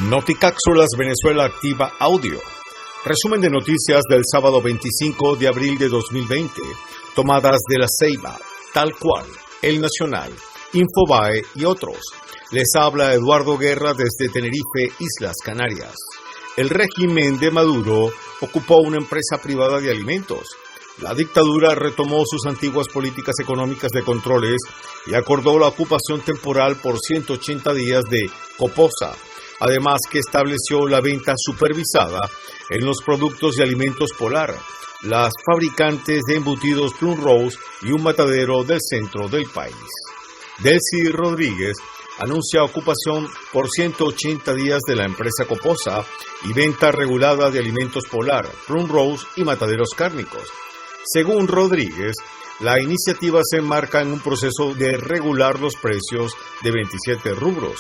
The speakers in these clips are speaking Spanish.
Noticápsulas Venezuela Activa Audio. Resumen de noticias del sábado 25 de abril de 2020, tomadas de La Ceiba, Tal Cual, El Nacional, Infobae y otros. Les habla Eduardo Guerra desde Tenerife, Islas Canarias. El régimen de Maduro ocupó una empresa privada de alimentos. La dictadura retomó sus antiguas políticas económicas de controles y acordó la ocupación temporal por 180 días de Coposa, además que estableció la venta supervisada en los productos de alimentos Polar, las fabricantes de embutidos Plum Rose y un matadero del centro del país. Delcy Rodríguez anuncia ocupación por 180 días de la empresa Coposa y venta regulada de alimentos Polar, Plum Rose y mataderos cárnicos. Según Rodríguez, la iniciativa se enmarca en un proceso de regular los precios de 27 rubros.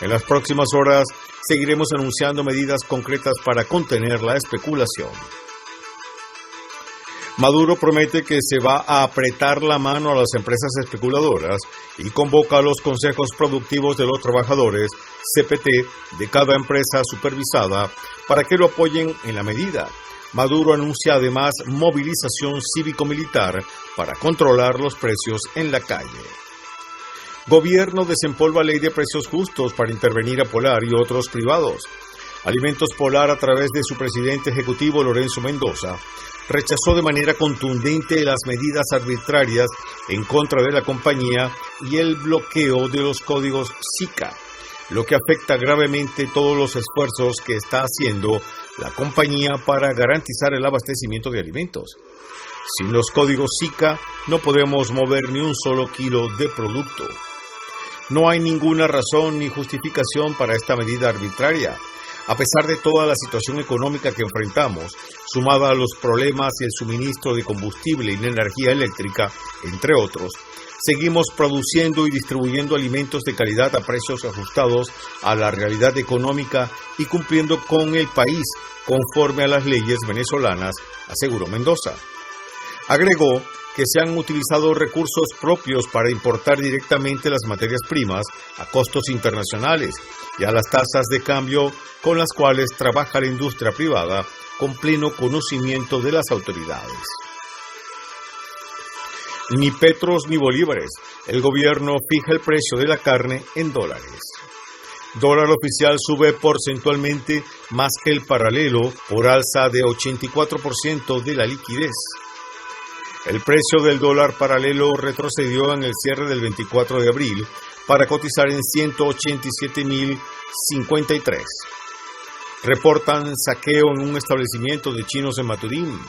En las próximas horas seguiremos anunciando medidas concretas para contener la especulación. Maduro promete que se va a apretar la mano a las empresas especuladoras y convoca a los consejos productivos de los trabajadores, CPT, de cada empresa supervisada para que lo apoyen en la medida. Maduro anuncia además movilización cívico-militar para controlar los precios en la calle. Gobierno desempolva ley de precios justos para intervenir a Polar y otros privados. Alimentos Polar, a través de su presidente ejecutivo Lorenzo Mendoza, rechazó de manera contundente las medidas arbitrarias en contra de la compañía y el bloqueo de los códigos SICA, lo que afecta gravemente todos los esfuerzos que está haciendo la compañía para garantizar el abastecimiento de alimentos. Sin los códigos SICA no podemos mover ni un solo kilo de producto. No hay ninguna razón ni justificación para esta medida arbitraria. A pesar de toda la situación económica que enfrentamos, sumada a los problemas y el suministro de combustible y de energía eléctrica, entre otros, seguimos produciendo y distribuyendo alimentos de calidad a precios ajustados a la realidad económica y cumpliendo con el país conforme a las leyes venezolanas, aseguró Mendoza. Agregó que se han utilizado recursos propios para importar directamente las materias primas a costos internacionales y a las tasas de cambio con las cuales trabaja la industria privada con pleno conocimiento de las autoridades. Ni petros ni bolívares. El gobierno fija el precio de la carne en dólares. Dólar oficial sube porcentualmente más que el paralelo por alza de 84% de la liquidez. El precio del dólar paralelo retrocedió en el cierre del 24 de abril para cotizar en 187.053. Reportan saqueo en un establecimiento de chinos en Maturín.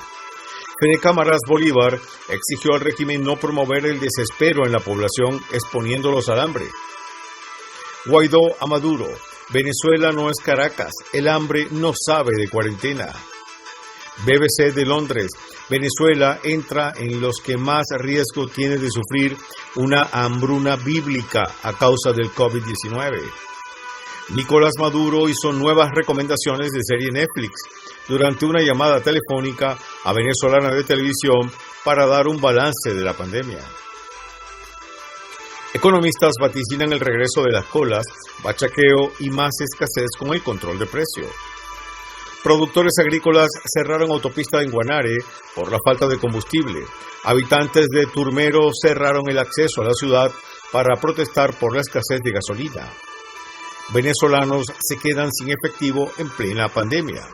Fede Cámaras Bolívar exigió al régimen no promover el desespero en la población exponiéndolos al hambre. Guaidó a Maduro: Venezuela no es Caracas, el hambre no sabe de cuarentena. BBC de Londres: Venezuela entra en los que más riesgo tiene de sufrir una hambruna bíblica a causa del COVID-19. Nicolás Maduro hizo nuevas recomendaciones de serie Netflix durante una llamada telefónica a Venezolana de Televisión para dar un balance de la pandemia. Economistas vaticinan el regreso de las colas, bachaqueo y más escasez con el control de precio. Productores agrícolas cerraron autopista en Guanare por la falta de combustible. Habitantes de Turmero cerraron el acceso a la ciudad para protestar por la escasez de gasolina. Venezolanos se quedan sin efectivo en plena pandemia.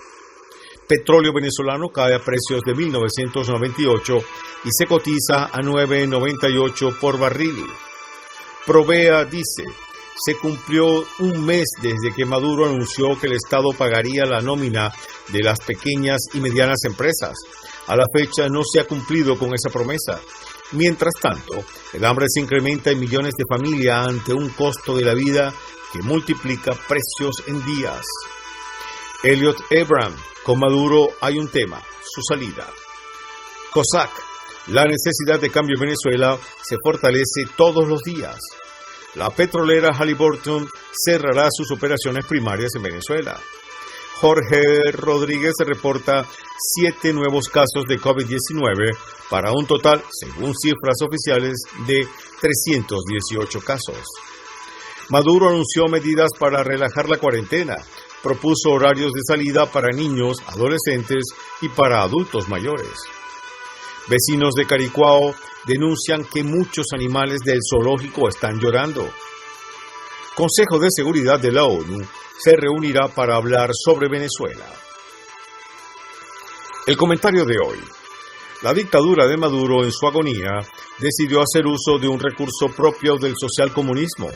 Petróleo venezolano cae a precios de 1998 y se cotiza a 9.98 por barril. Provea dice: se cumplió un mes desde que Maduro anunció que el Estado pagaría la nómina de las pequeñas y medianas empresas. A la fecha no se ha cumplido con esa promesa. Mientras tanto, el hambre se incrementa en millones de familias ante un costo de la vida que multiplica precios en días. Elliot Abraham: con Maduro hay un tema, su salida. COSAC: la necesidad de cambio en Venezuela se fortalece todos los días. La petrolera Halliburton cerrará sus operaciones primarias en Venezuela. Jorge Rodríguez reporta 7 nuevos casos de COVID-19 para un total, según cifras oficiales, de 318 casos. Maduro anunció medidas para relajar la cuarentena, propuso horarios de salida para niños, adolescentes y para adultos mayores. Vecinos de Caricuao denuncian que muchos animales del zoológico están llorando. Consejo de Seguridad de la ONU se reunirá para hablar sobre Venezuela. El comentario de hoy. La dictadura de Maduro, en su agonía, decidió hacer uso de un recurso propio del socialcomunismo,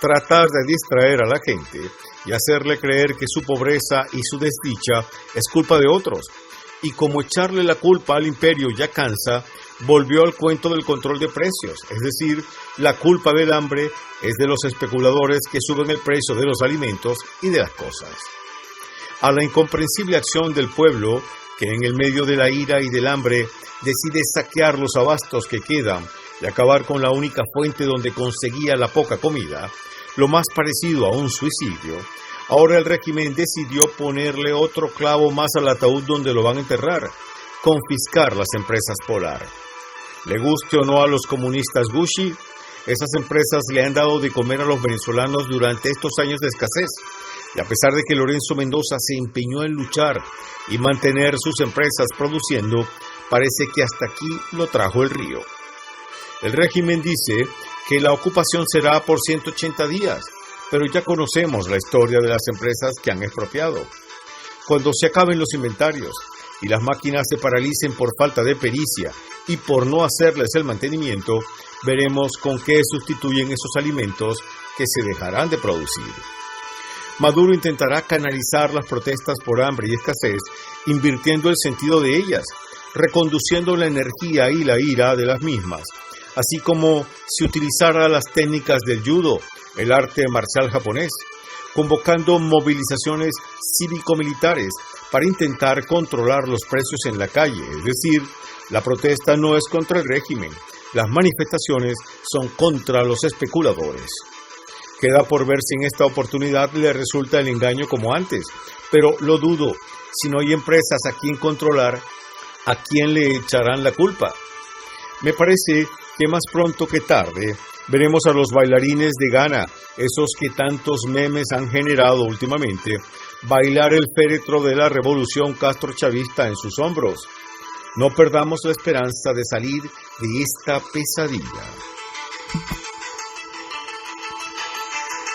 tratar de distraer a la gente y hacerle creer que su pobreza y su desdicha es culpa de otros, y como echarle la culpa al imperio ya cansa, volvió al cuento del control de precios, es decir, la culpa del hambre es de los especuladores que suben el precio de los alimentos y de las cosas. A la incomprensible acción del pueblo, que en el medio de la ira y del hambre decide saquear los abastos que quedan y acabar con la única fuente donde conseguía la poca comida, lo más parecido a un suicidio, ahora el régimen decidió ponerle otro clavo más al ataúd donde lo van a enterrar, confiscar las empresas Polar. Le guste o no a los comunistas Gucci, esas empresas le han dado de comer a los venezolanos durante estos años de escasez, y a pesar de que Lorenzo Mendoza se empeñó en luchar y mantener sus empresas produciendo, parece que hasta aquí lo trajo el río. El régimen dice que la ocupación será por 180 días, pero ya conocemos la historia de las empresas que han expropiado. Cuando se acaben los inventarios y las máquinas se paralicen por falta de pericia y por no hacerles el mantenimiento, veremos con qué sustituyen esos alimentos que se dejarán de producir. Maduro intentará canalizar las protestas por hambre y escasez, invirtiendo el sentido de ellas, reconduciendo la energía y la ira de las mismas, así como si utilizara las técnicas del judo, el arte marcial japonés, convocando movilizaciones cívico-militares para intentar controlar los precios en la calle, es decir, la protesta no es contra el régimen, las manifestaciones son contra los especuladores. Queda por ver si en esta oportunidad le resulta el engaño como antes, pero lo dudo. Si no hay empresas a quien controlar, ¿a quién le echarán la culpa? Me parece que más pronto que tarde veremos a los bailarines de Ghana, esos que tantos memes han generado últimamente, bailar el féretro de la revolución castrochavista en sus hombros. No perdamos la esperanza de salir de esta pesadilla.